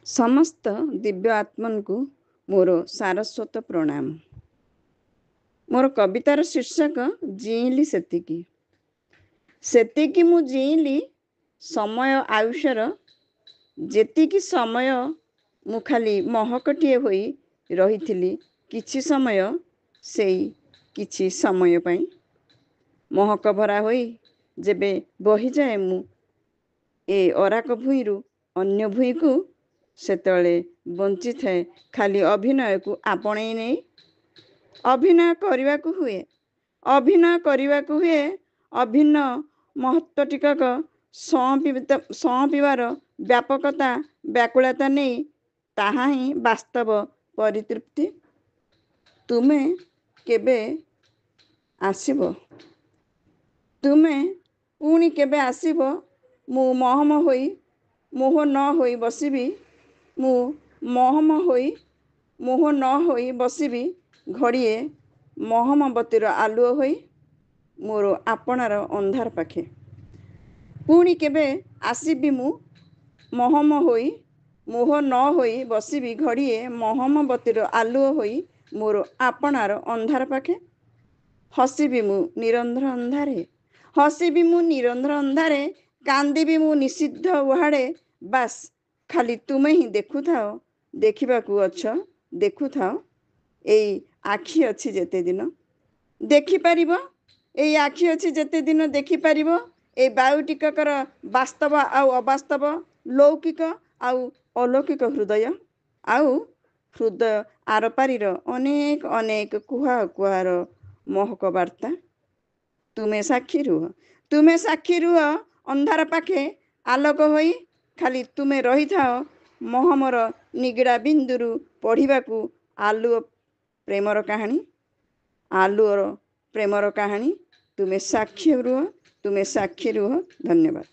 समस्त दिव्य आत्मन को मोर सारस्वत प्रणाम। मोर कवितार शीर्षक जीइली सेतिकी। सेतिकी मु जीइली समय आयुषर जेतिकी समय मु खाली महकटिए होई रहिथिली किछि समय सेई किछि समय पई महक भरा होई जेबे बही जाए मु ए अराक भुइरु अन्य भुई को सेतळे बंची थाए खाली अभिनय को आपणे नहीं अभिनय करने को हुए अभिन्न महत्व टिकक संपिबार व्यापकता व्याकुलता नहीं ताहा ही वास्तव परितृप्ति। तुमे केबे आसीबो तुमे पुणी केबे आसीबो मु महम होई मोह न होई बसिबी मु महम होई मोह न होई बसिबी घड़िए महमबतीर आलुओ होई मोर आपणार अंधार पाखे। पुणी केबे आसीबी मु महम होई मोह न होई बसिबी घड़िए महमबतीर आलुओ होई मोर आपणार अंधार पाखे। हसीबी मु निरंध्र अंधारे हसीबी मु निरंध्र अंधारे कांदीबी मु निषिद्ध उहाड़े बास खाली तुमे ही देखुथाओ देखिबाकू अछ देखुथाओ एई आखि अछि जेते दिन देखि परिबो एई आखि अछि जेते दिन देखि परिबो ए बायु टिककर वास्तव आउ अवास्तव लौकिक आउ अलौकिक हृदय आउ हृदय आरपारीर अनेक अनेक कुहा कुहार महक वार्ता। तुमे साक्षी रुह अंधार पाखे आलोक होई खाली तुमे रही थाओ महमर निगड़ा बिंदुरु पढ़िबाकू आलुओ प्रेमर कहानी आलुओर प्रेमर कहानी। तुमे साक्षी रुह धन्यवाद।